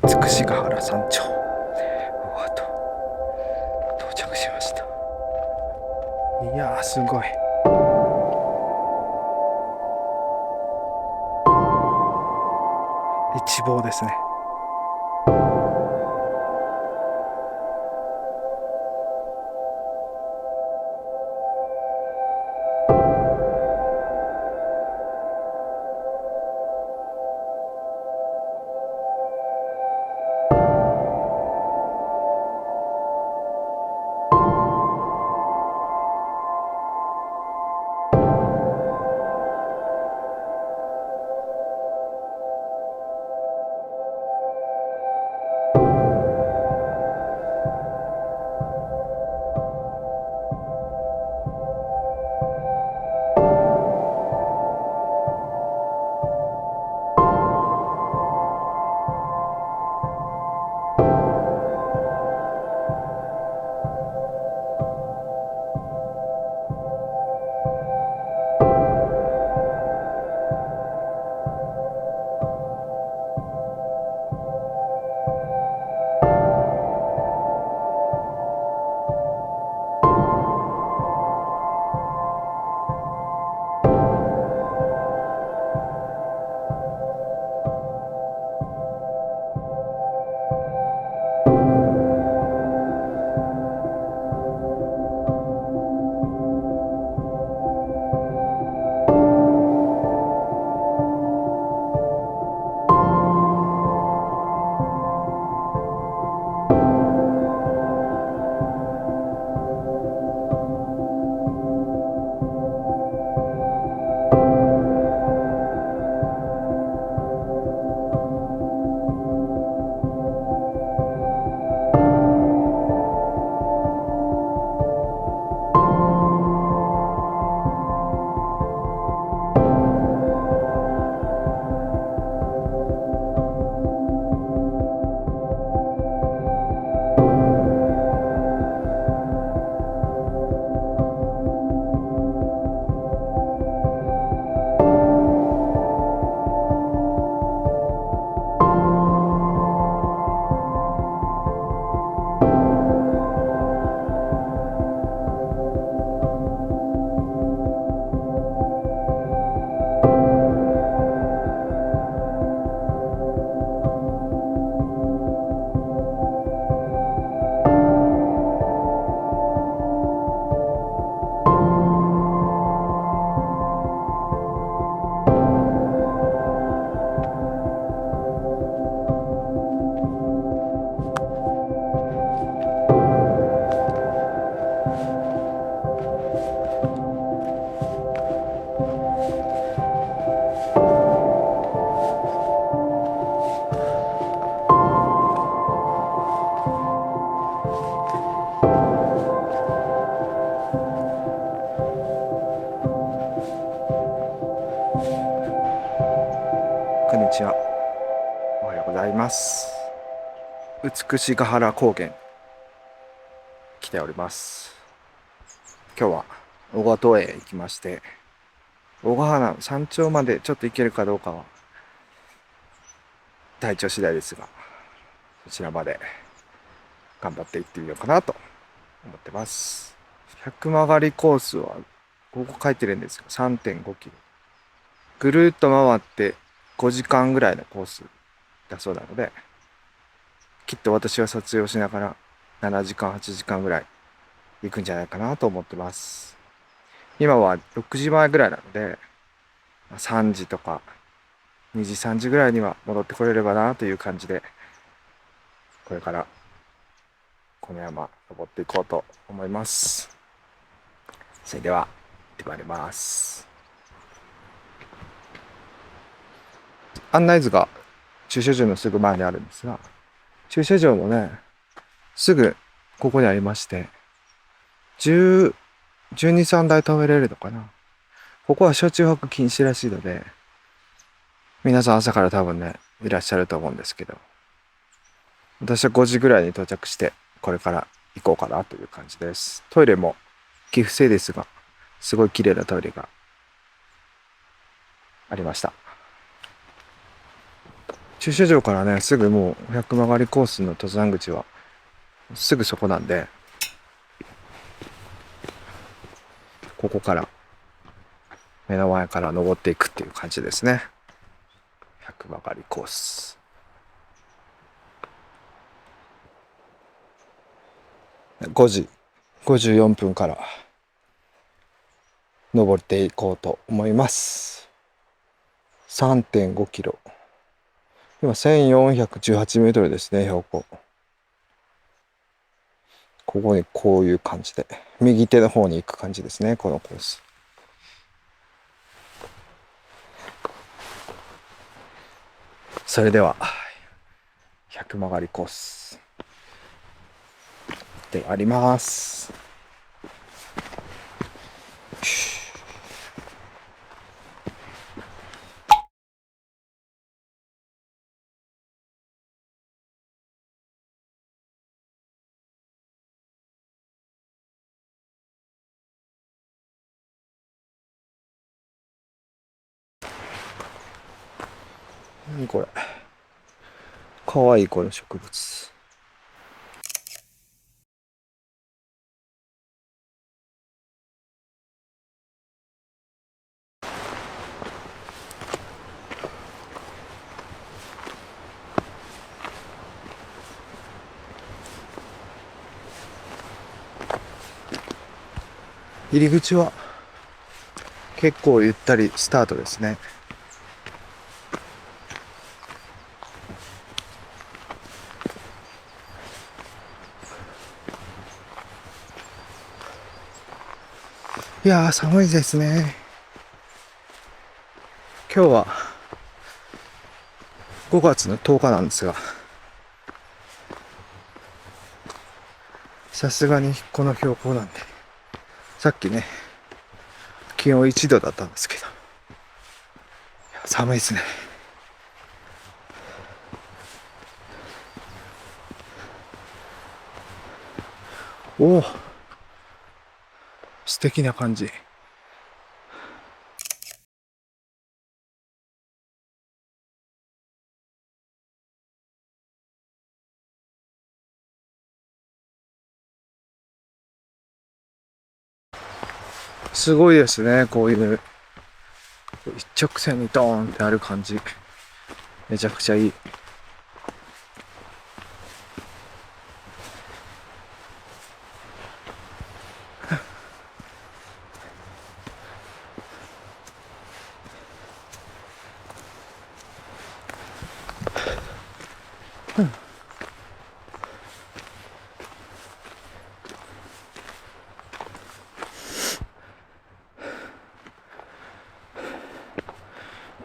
美ヶ原山頂大跡到着しました。いやーすごい。一望ですね。こんにちは。おはようございます。美ヶ原高原来ております。今日は小川戸へ行きまして、小川原の山頂までちょっと行けるかどうかは体調次第ですが、そちらまで頑張って行ってみようかなと思ってます。100曲がりコースはここ書いてるんですが 3.5 キロ。ぐるっと回って5時間ぐらいのコースだそうなので、きっと私は撮影をしながら7時間8時間ぐらい行くんじゃないかなと思ってます。今は6時前ぐらいなので、3時とか2時3時ぐらいには戻ってこれればなという感じで、これからこの山登っていこうと思います。それでは行ってまいります。案内図が駐車場のすぐ前にあるんですが、駐車場もね、すぐここにありまして、12、3台止めれるのかな。ここは車中泊禁止らしいので、皆さん朝から多分ね、いらっしゃると思うんですけど、私は5時ぐらいに到着して、これから行こうかなという感じです。トイレも寄付制ですが、すごい綺麗なトイレがありました。駐車場からね、すぐもう百曲コースの登山口はすぐそこなんで、ここから目の前から登っていくっていう感じですね。百曲コース。5時54分から登っていこうと思います。3.5 キロ。今1418メートルですね、標高。ここにこういう感じで、右手の方に行く感じですね、このコース。それでは、百曲コースであります。何これ。かわいいこの植物。入り口は結構ゆったりスタートですね。いやー寒いですね。今日は5月の10日なんですが、さすがにこの標高なんで、さっきね気温1度だったんですけど、寒いですね。おお、素敵な感じ。すごいですね、こういう一直線にドーンってある感じ。めちゃくちゃいい。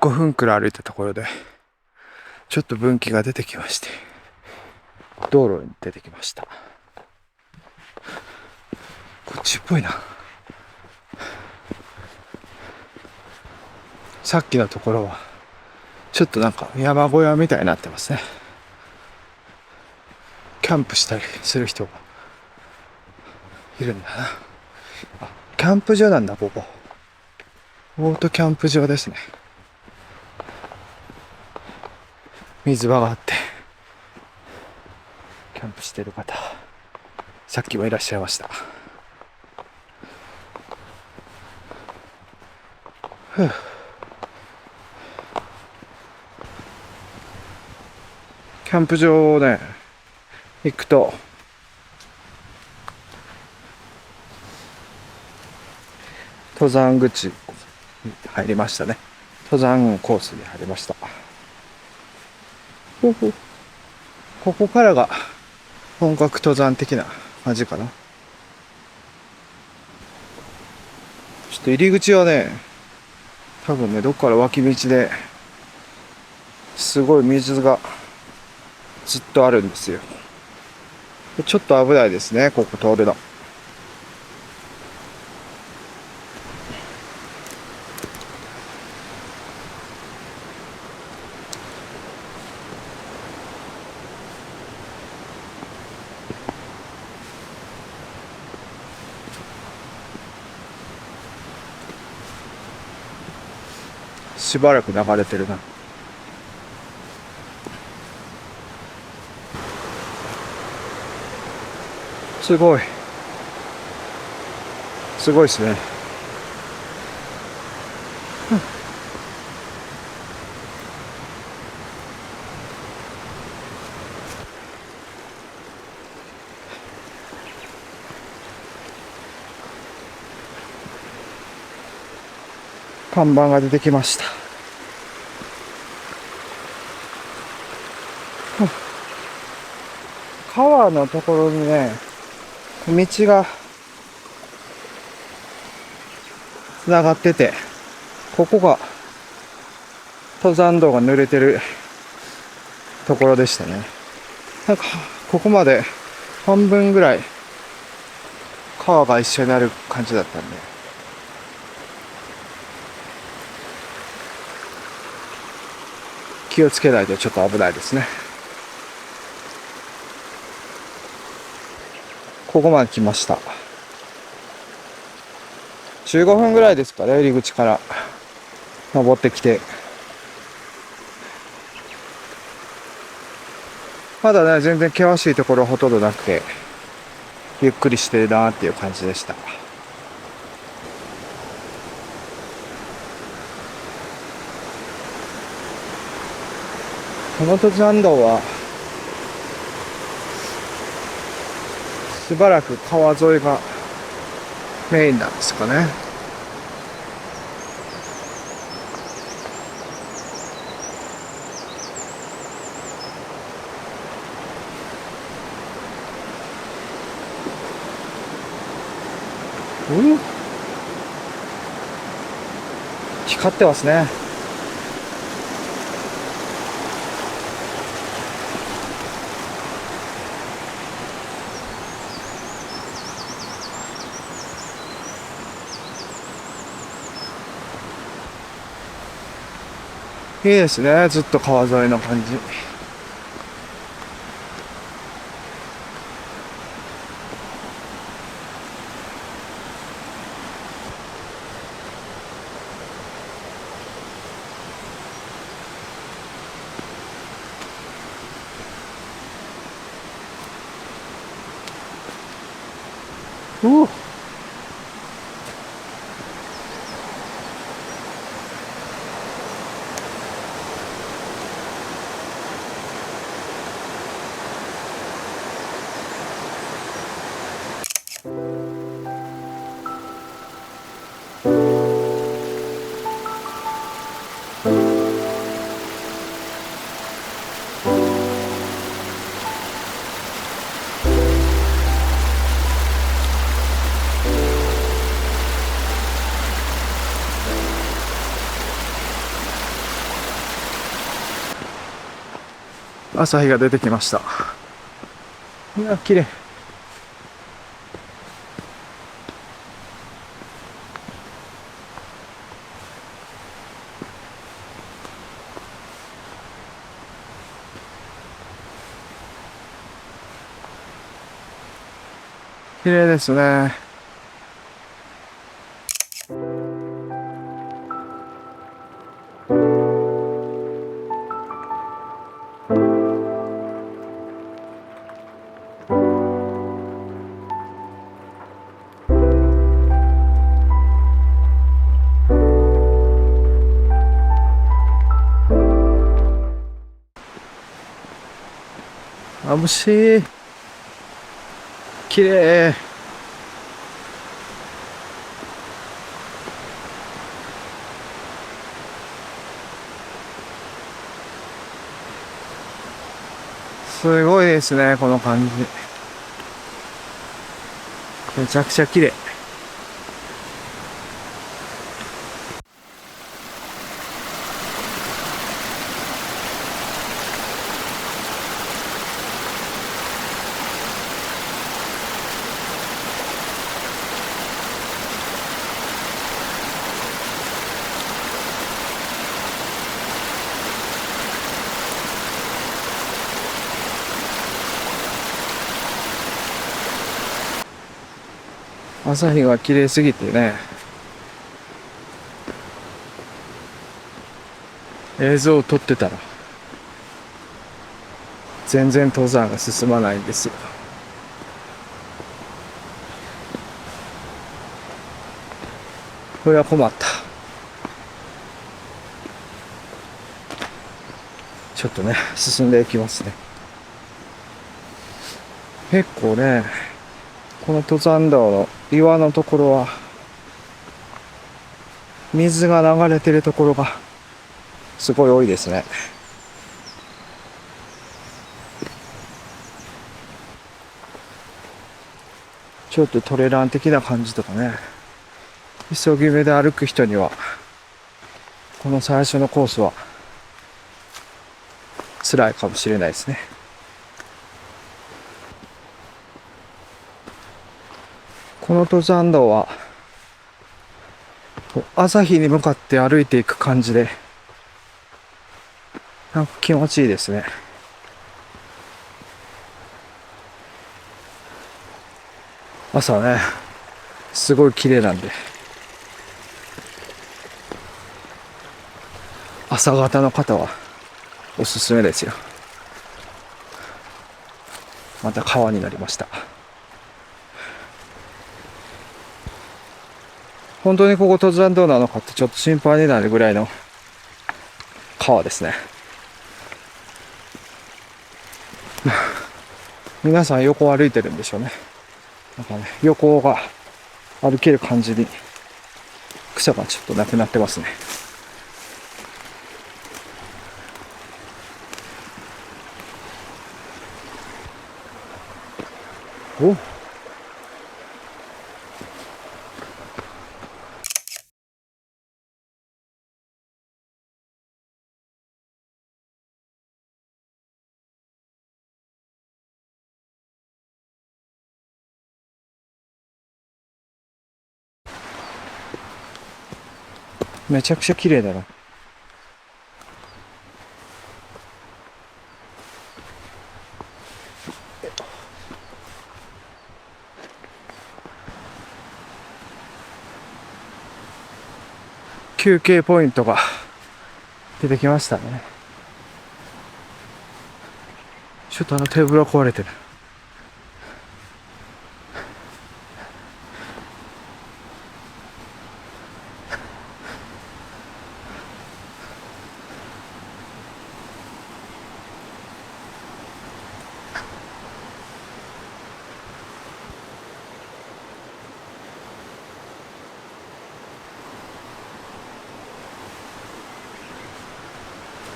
5分くらい歩いたところでちょっと分岐が出てきまして、道路に出てきました。こっちっぽいな。さっきのところはちょっとなんか山小屋みたいになってますね。キャンプしたりする人がいるんだな。あ、キャンプ場なんだここ。オートキャンプ場ですね。水場があってキャンプしてる方、さっきはいらっしゃいました。キャンプ場ね行くと登山口に入りましたね。登山コースに入りました。ほほ、ここからが本格登山的な感じかな。ちょっと入り口はね、多分ね、どっから脇道ですごい水がずっとあるんですよ。ちょっと危ないですね、ここ通るの。しばらく流れてるな。すごい。すごいですね。看板が出てきました。川のところにね、道が繋がってて、ここが登山道が濡れてるところでしたね。なんか、ここまで半分ぐらい川が一緒になる感じだったんで、気をつけないとちょっと危ないですね。ここまで来ました。15分ぐらいですかね、入り口から登ってきて。まだね、全然険しいところほとんどなくて、ゆっくりしてるなーっていう感じでした。この登山道は、しばらく川沿いがメインなんですかね。光ってますね。いいですね、ずっと川沿いの感じ。お、朝日が出てきました。いや、綺麗。綺麗ですね。眩しい。綺麗。すごいですね、この感じ。めちゃくちゃ綺麗。朝日が綺麗すぎてね、映像を撮ってたら全然登山が進まないんですよ。これは困った。ちょっとね、進んでいきますね。結構ね、この登山道の岩のところは、水が流れてるところがすごい多いですね。ちょっとトレラン的な感じとかね、急ぎ目で歩く人には、この最初のコースは辛いかもしれないですね。この登山道は朝日に向かって歩いていく感じで、なんか気持ちいいですね。朝ね、すごい綺麗なんで、朝方の方はおすすめですよ。また川になりました。本当にここ登山道なのかってちょっと心配になるぐらいの川ですね。皆さん横を歩いてるんでしょうね。なんかね、横が歩ける感じに草がちょっとなくなってますね。お、めちゃくちゃ綺麗だな。休憩ポイントが出てきましたね。ちょっとテーブルが壊れてる。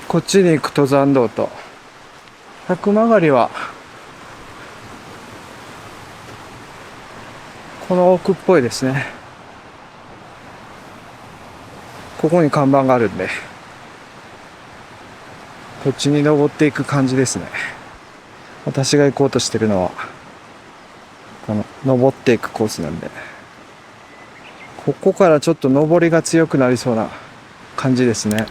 こっちに行く登山道と百曲りはこの奥っぽいですね。ここに看板があるんで、こっちに登っていく感じですね。私が行こうとしてるのはこの登っていくコースなんで、ここからちょっと登りが強くなりそうな感じですね。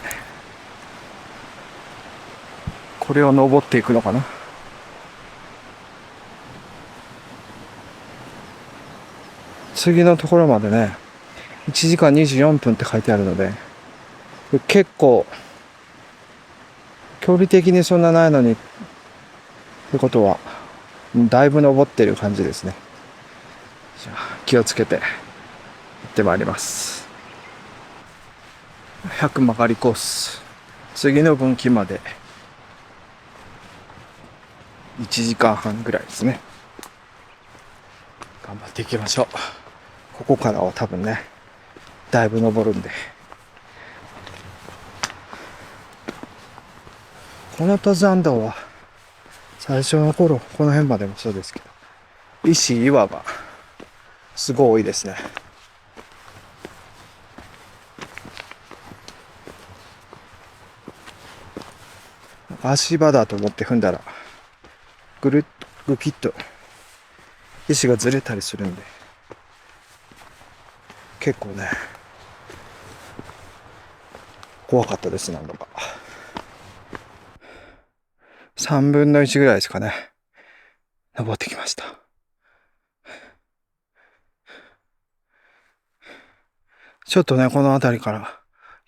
これを登っていくのかな。次のところまでね、1時間24分って書いてあるので、結構距離的にそんなないのにってことはだいぶ登ってる感じですね。じゃあ気をつけて行ってまいります。100曲がりコース、次の分岐まで1時間半ぐらいですね。頑張っていきましょう。ここからは多分ね、だいぶ登るんで。この登山道は最初の頃、この辺までもそうですけど、石岩がすごい多いですね。足場だと思って踏んだらぐるっぐきっと石がずれたりするんで、結構ね怖かったです。何度か3分の1ぐらいですかね、登ってきました。ちょっとね、この辺りから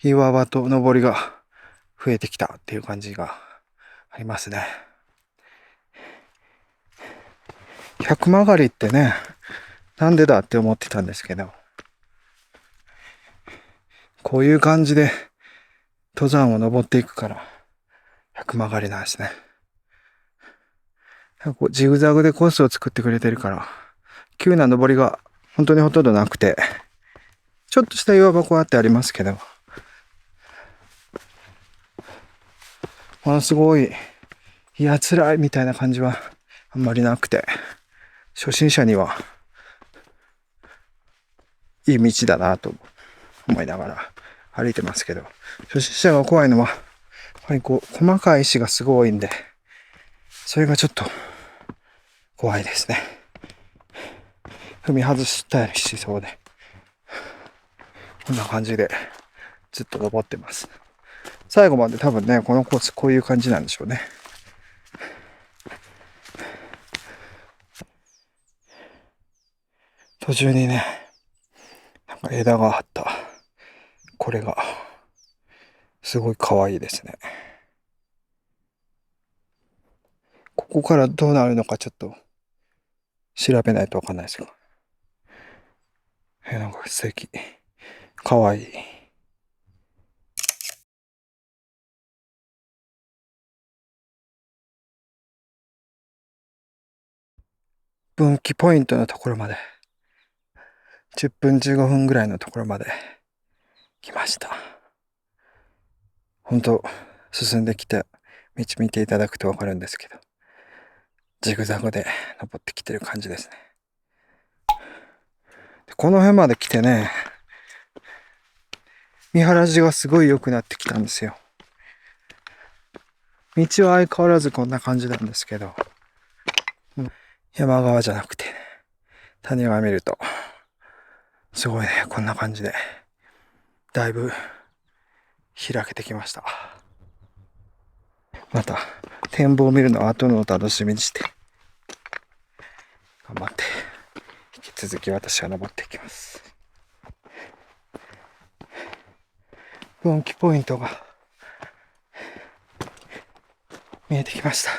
岩場と登りが増えてきたっていう感じがありますね。百曲がりってね、なんでだって思ってたんですけど、こういう感じで登山を登っていくから100曲がりなんですね。こうジグザグでコースを作ってくれてるから急な登りが本当にほとんどなくて、ちょっとした岩場こうやってありますけど、ものすごいいや辛いみたいな感じはあんまりなくて、初心者にはいい道だなと思いながら歩いてますけど、初心者が怖いのはやっぱりこう細かい石がすごい多いんで、それがちょっと怖いですね。踏み外したりしそうで、こんな感じでずっと登ってます。最後まで多分ね、このコースこういう感じなんでしょうね。途中にね、なんか枝があった。これがすごい可愛いですね。ここからどうなるのかちょっと調べないとわかんないですけど。なんか素敵。可愛い。分岐ポイントのところまで、10分15分ぐらいのところまで来ました。本当進んできた道見ていただくとわかるんですけど、ジグザグで登ってきてる感じですね。でこの辺まで来てね、見晴らしがすごい良くなってきたんですよ。道は相変わらずこんな感じなんですけど、山側じゃなくて、谷側見ると、すごいね、こんな感じで、だいぶ開けてきました。また、展望を見るのは後のお楽しみにして、頑張って、引き続き私は登っていきます。分岐ポイントが見えてきました。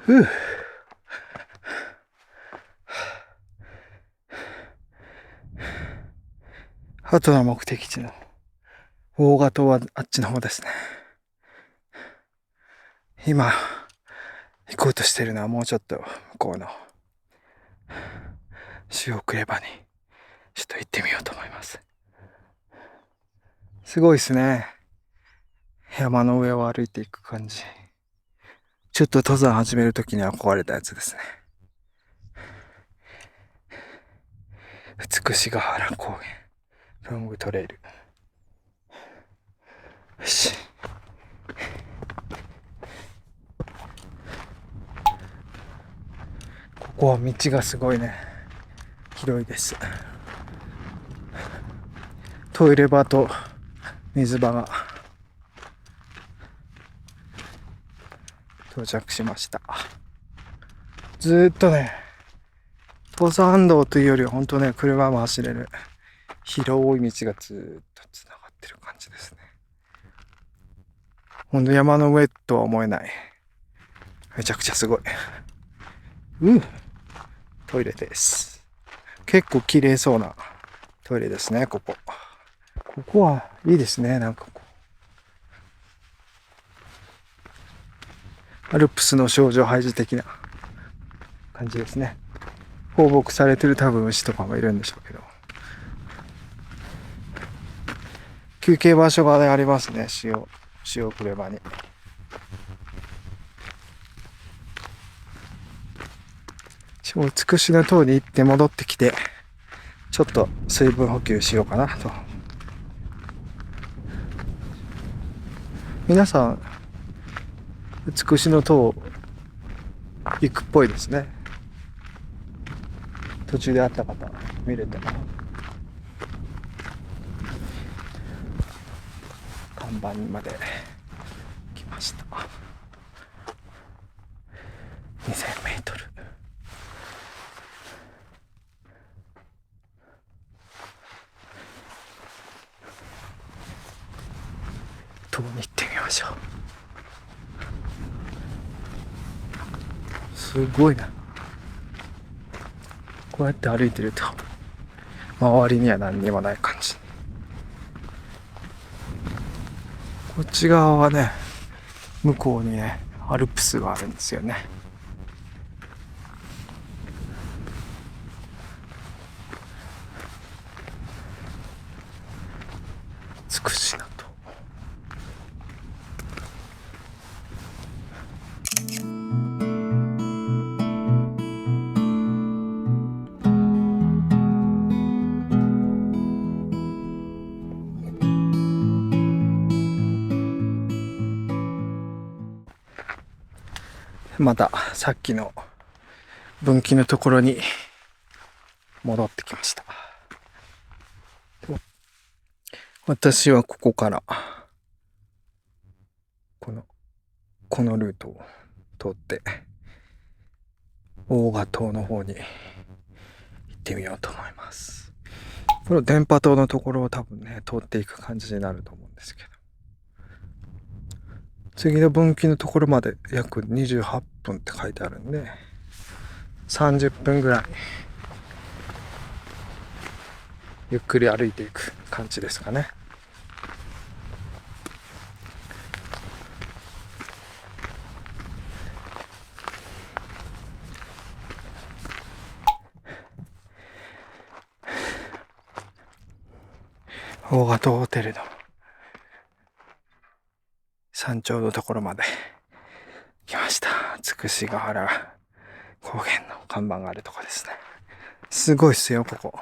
ふう。あとの目的地の大型はあっちの方ですね。今、行こうとしているのはもうちょっと向こうの塩倉場にちょっと行ってみようと思います。すごいですね。山の上を歩いていく感じ。ちょっと登山始めるときに憧れたやつですね。美しが原高原ロングトレイル。よし。ここは道がすごいね、広いです。トイレ場と水場が到着しました。ずーっとね、登山道というよりは本当ね、車も走れる広い道がずーっとつながってる感じですね。ほんと山の上とは思えない。めちゃくちゃすごい。トイレです。結構綺麗そうなトイレですね、ここ。ここはいいですね、なんかこう。アルプスの少女ハイジ的な感じですね。放牧されてる多分牛とかもいるんでしょうけど。休憩場所がね、ありますね、塩倉場に。つくしの塔に行って戻ってきて、ちょっと水分補給しようかなと。皆さん、つくしの塔行くっぽいですね。途中で会った方見れても。看板まで来ました。2000メートル。塔に行ってみましょう。すごいな。こうやって歩いてると周りには何にもない感じ。こっち側はね、向こうにねアルプスがあるんですよね。美しいなと。またさっきの分岐のところに戻ってきました。私はここからこのルートを通って大賀島の方に行ってみようと思います。この電波塔のところを多分ね通っていく感じになると思うんですけど、次の分岐のところまで約28分って書いてあるんで、30分ぐらいゆっくり歩いていく感じですかね。大賀島ホテルの山頂のところまで来ました。つくしヶ原高原の看板があるとこですね。すごいっすよここ。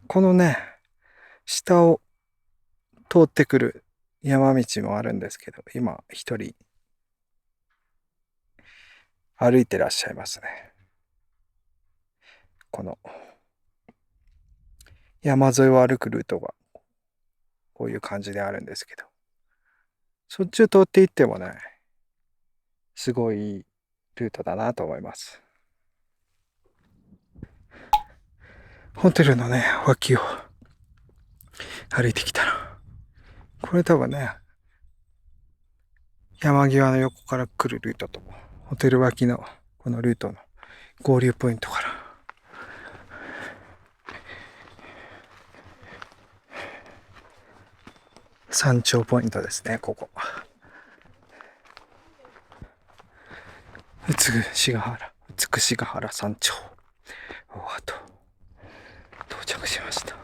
このね下を通ってくる山道もあるんですけど、今一人歩いてらっしゃいますね。この山沿いを歩くルートがこういう感じであるんですけど、そっちを通っていってもねすごいいいルートだなと思います。ホテルのね脇を歩いてきたら、これ多分ね山際の横から来るルートとホテル脇のこのルートの合流ポイントから山頂ポイントですね。ここ美しが原山頂大賀と到着しました。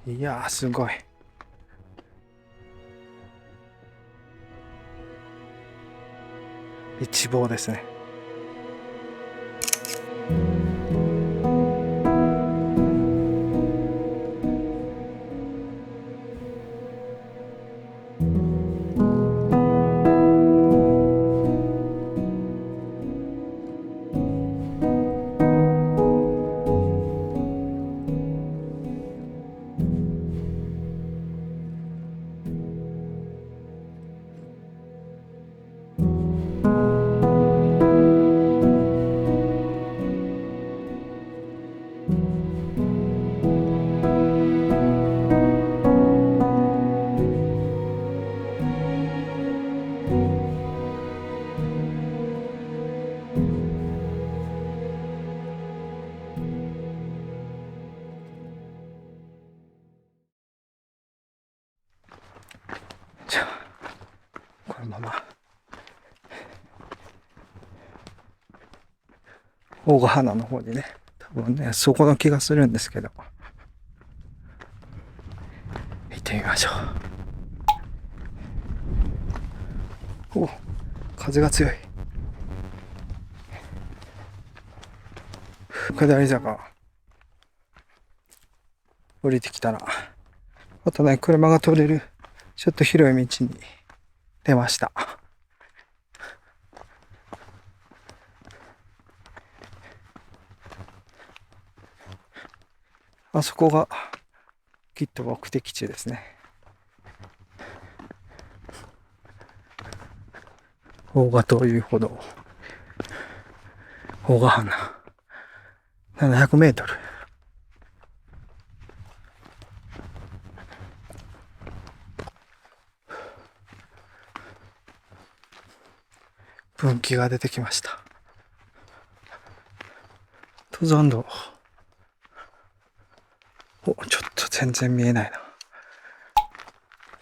いやーすごい。一望ですね。じゃあこのまま大ヶ花の方にね、多分ねそこの気がするんですけど、行ってみましょう。お、風が強い。下り坂降りてきたらまたね車が通れるちょっと広い道に出ました。あそこがきっと目的地ですね。大賀というほど、大賀花、700メートル。分岐が出てきました。登山道。お、ちょっと全然見えないな。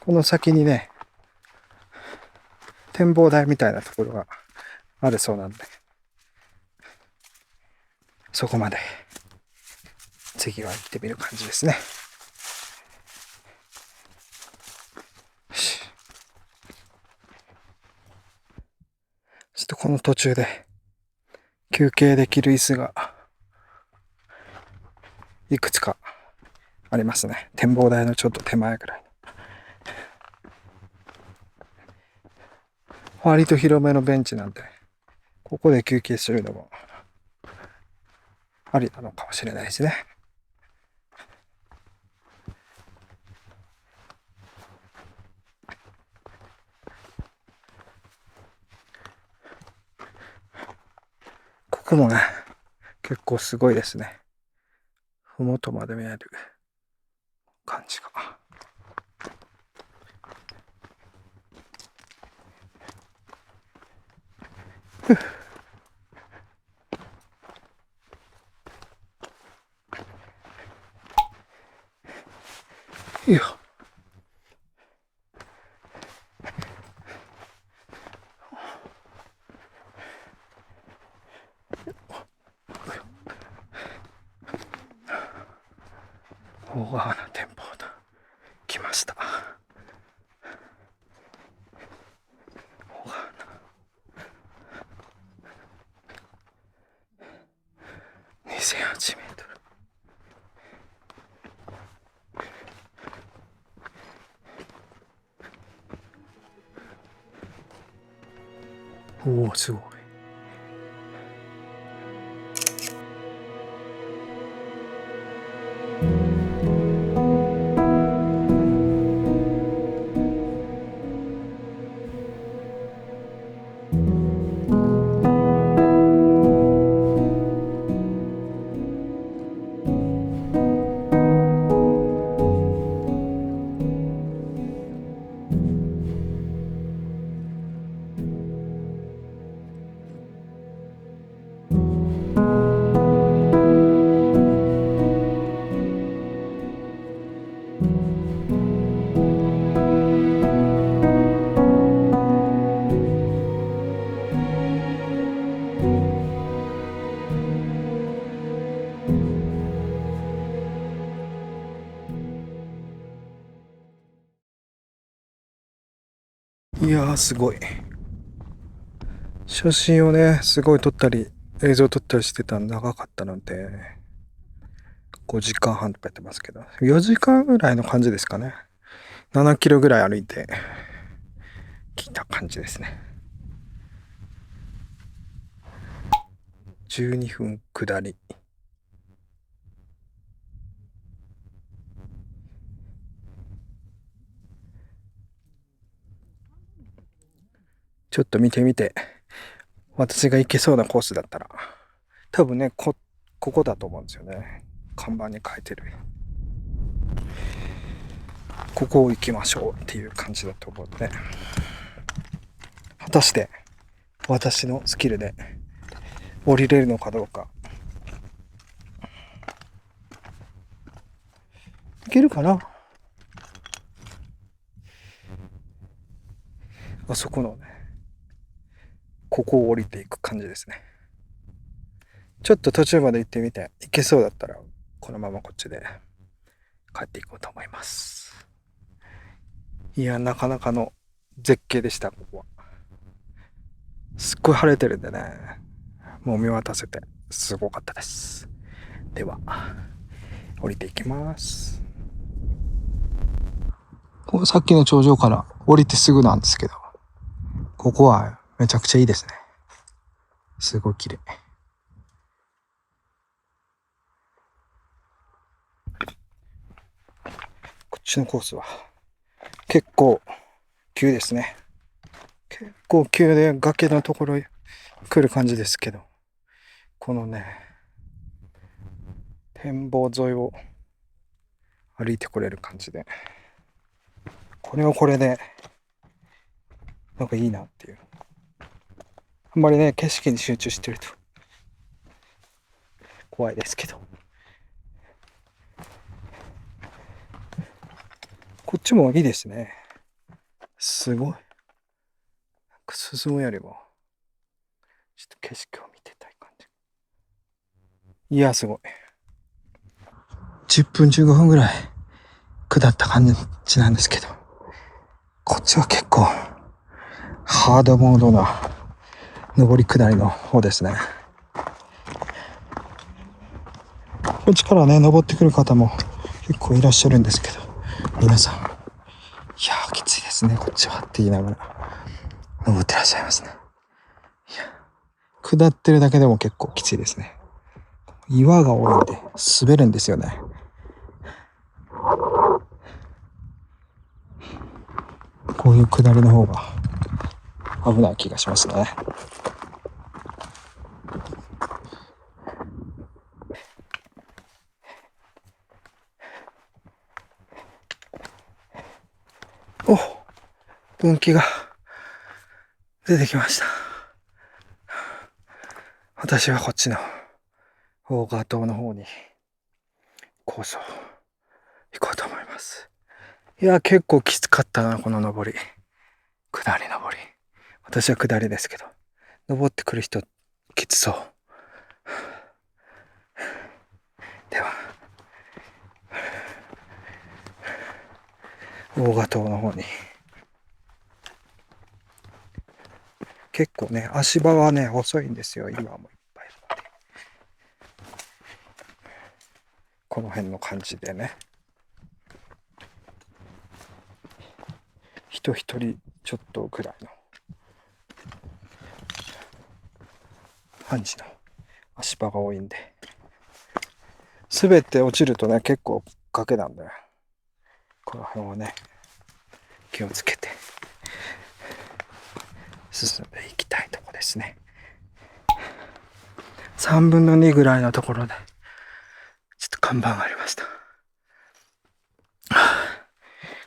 この先にね、展望台みたいなところがあるそうなんで、そこまで次は行ってみる感じですね。ちょっとこの途中で休憩できる椅子がいくつかありますね。展望台のちょっと手前ぐらい。割と広めのベンチなんで、ここで休憩するのもありなのかもしれないですね。ここもね、結構すごいですね。ふもとまで見える感じが。いや。大川の展望台来ました。大川2008メートル。おお、すごい。いやー、すごい。写真をね、すごい撮ったり、映像撮ったりしてたの長かったので、5時間半とかやってますけど、4時間ぐらいの感じですかね。7キロぐらい歩いてきた感じですね。12分下り。ちょっと見てみて、私が行けそうなコースだったら、多分ね、ここだと思うんですよね。看板に書いてる。ここを行きましょうっていう感じだと思うんで、果たして私のスキルで降りれるのかどうか。いけるかな。あそこのね、ここを降りていく感じですね。ちょっと途中まで行ってみて、行けそうだったら、このままこっちで帰っていこうと思います。いや、なかなかの絶景でした、ここは。すっごい晴れてるんでね、もう見渡せてすごかったです。では、降りていきます。さっきの頂上から降りてすぐなんですけど、ここはめちゃくちゃいいですね。すごい綺麗。こっちのコースは結構急ですね。結構急で崖のところ来る感じですけど、このね、展望沿いを歩いてこれる感じで、これはこれで、なんかいいなっていう。あんまりね、景色に集中してると怖いですけど。こっちもいいですね。すごい。なんか進むよりも、ちょっと景色を見てたい感じ。いや、すごい。10分15分ぐらい下った感じなんですけど、こっちは結構ハードモードな上り下りの方ですね。こっちからね、登ってくる方も結構いらっしゃるんですけど、皆さん、いやーきついですね、こっちはって言いながら登ってらっしゃいますね。いや、下ってるだけでも結構きついですね。岩が多いんで滑るんですよね。こういう下りの方が危ない気がしますね。お、分岐が出てきました。私はこっちの大川島の方にコースを行こうと思います。いや、結構きつかったな、この登り。下り登り。私は下りですけど、登ってくる人きつそう。では、大川島の方に。結構ね、足場はね、細いんですよ。今もいっぱいあって。この辺の感じでね。人一人ちょっとぐらいの感じの足場が多いんで。滑って落ちるとね、結構崖なんだよ。この辺はね、気をつけて進んでいきたいとこですね。3分の2ぐらいのところで、ちょっと看板がありました。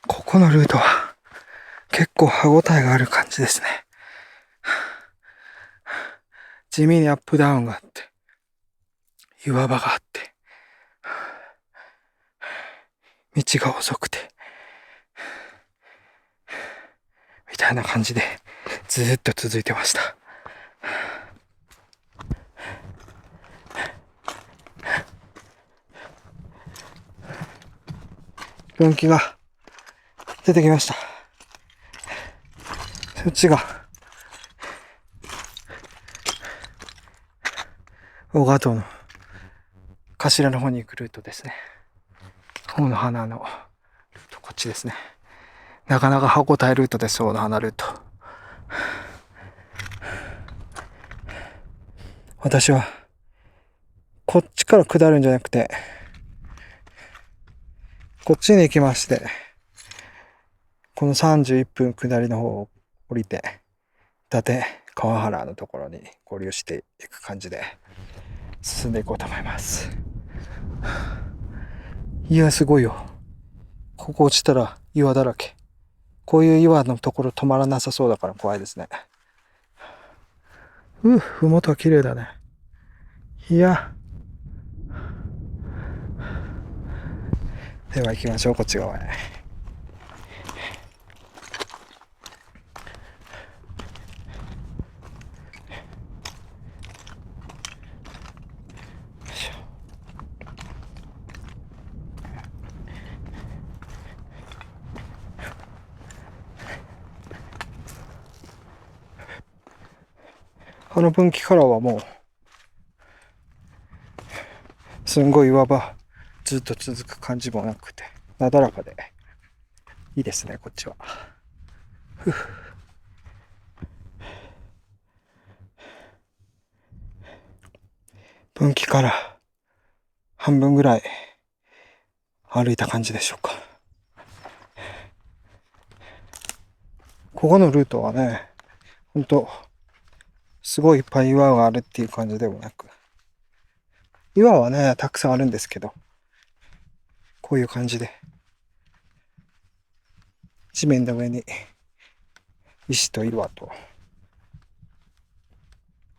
ここのルートは結構歯ごたえがある感じですね。地味にアップダウンがあって、岩場があって、道が細くて、みたいな感じでずーっと続いてました。分岐が出てきました。そっちが大川島の頭の方に行くルートですね。大の花のルート、こっちですね。なかなか歯ごたえルートです、大の花ルート。私はこっちから下るんじゃなくて、こっちに行きまして、この31分下りの方を降りて、伊達川原のところに合流していく感じで進んでいこうと思います。いや、すごいよ。ここ落ちたら岩だらけ。こういう岩のところ止まらなさそうだから怖いですね。ふもとは綺麗だね。いや。では行きましょう、こっち側へ。この分岐からはもう、すんごい岩場、ずっと続く感じもなくて、なだらかで、いいですね、こっちは。分岐から半分ぐらい歩いた感じでしょうか。ここのルートはね、ほんとすごいいっぱい岩があるっていう感じでもなく、岩はねたくさんあるんですけど、こういう感じで地面の上に石と岩と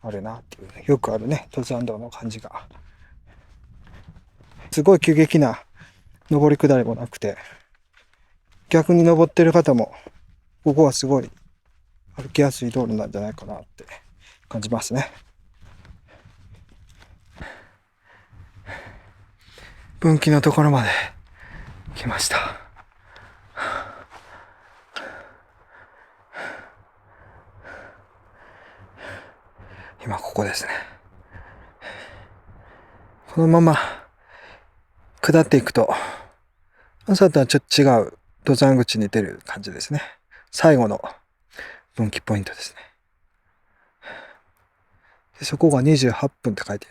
あるなっていう、よくあるね登山道の感じが。すごい急激な上り下りもなくて、逆に登ってる方もここはすごい歩きやすい道路なんじゃないかなって感じますね。分岐のところまで来ました。今ここですね。このまま下っていくと朝とはちょっと違う登山口に出る感じですね。最後の分岐ポイントですね。でそこが28分って書いてあ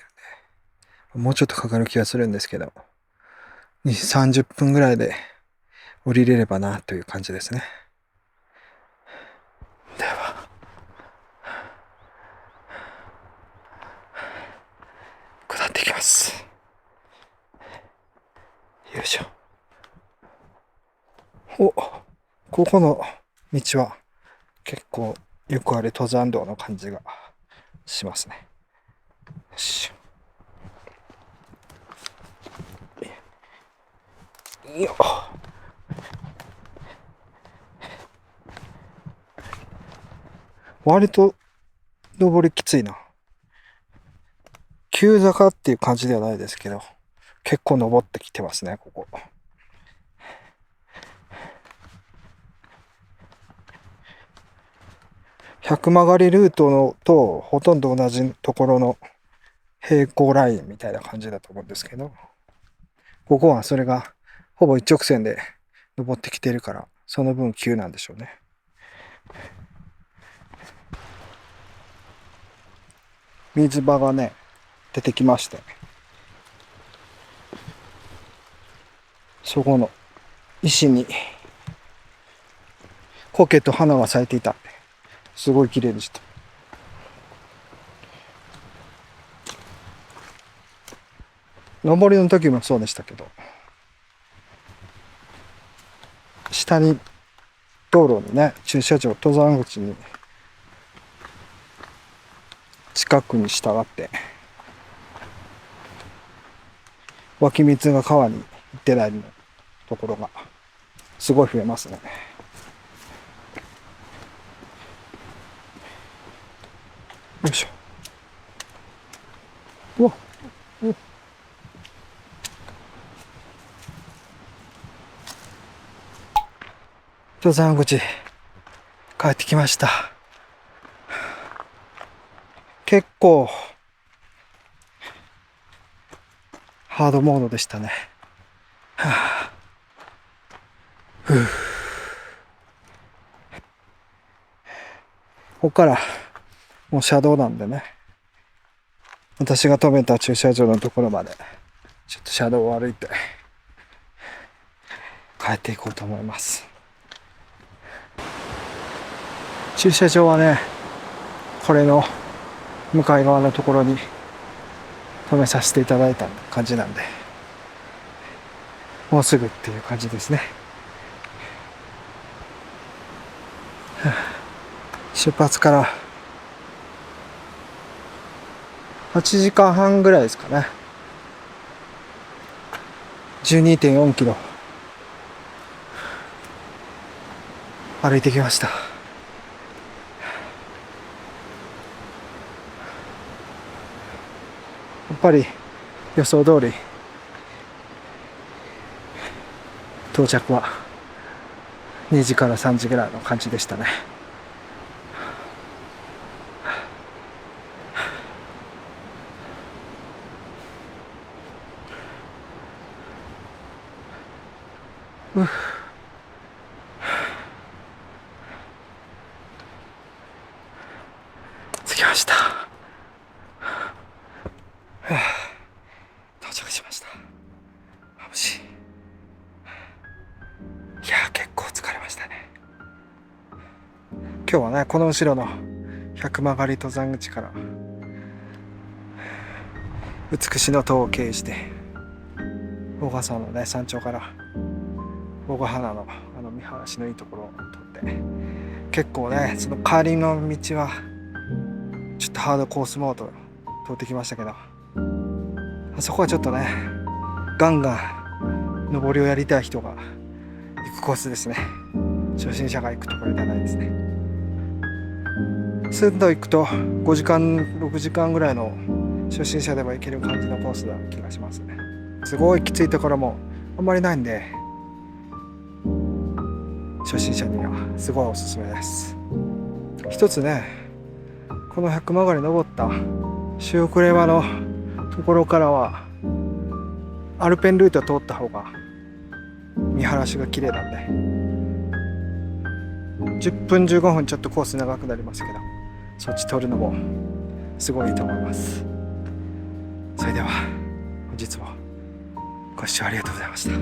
るんで、もうちょっとかかる気がするんですけど、30分ぐらいで降りれればなという感じですね。では下っていきます。よいしょ。お、ここの道は結構よくある登山道の感じがしますね。よしょ。よっ。割と登りきついな。急坂っていう感じではないですけど、結構登ってきてますね、ここ。100曲がりルートのとほとんど同じところの平行ラインみたいな感じだと思うんですけど、ここはそれがほぼ一直線で登ってきてるから、その分急なんでしょうね。水場がね、出てきまして、そこの石に苔と花が咲いていたんで、すごい綺麗でした。登りの時もそうでしたけど、下に道路にね、駐車場、登山口に近くに従って湧き水が川に行ってないところがすごい増えますね。よいしょ。うわっ、登山口帰ってきました。結構ハードモードでしたね。はあ、ここからもう車道なんでね、私が止めた駐車場のところまでちょっと車道を歩いて帰っていこうと思います。駐車場はね、これの向かい側のところに止めさせていただいた感じなんで、もうすぐっていう感じですね。出発から8時間半ぐらいですかね。12.4 キロ歩いてきました。やっぱり予想通り到着は2時から3時ぐらいの感じでしたね。着きました。到着しました。眩しい。いや結構疲れましたね。今日はね、この後ろの百曲登山口から美しの塔を経由して大賀山のね山頂から大ヶ鼻の見晴らしのいいところを通って、結構ねその帰りの道はちょっとハードコースモード通ってきましたけど、あそこはちょっとねガンガン上りをやりたい人が行くコースですね。初心者が行くところじゃないですね。スンド行くと5時間6時間ぐらいの初心者でも行ける感じのコースな気がしますね。すごいきついところもあんまりないんで、初心者にはすごいおすすめです。一つね、この百曲登った塩倉山のところからはアルペンルートを通った方が見晴らしが綺麗なんで、10分15分ちょっとコース長くなりますけど、そっち通るのもすごいいいと思います。それでは本日もご視聴ありがとうございました。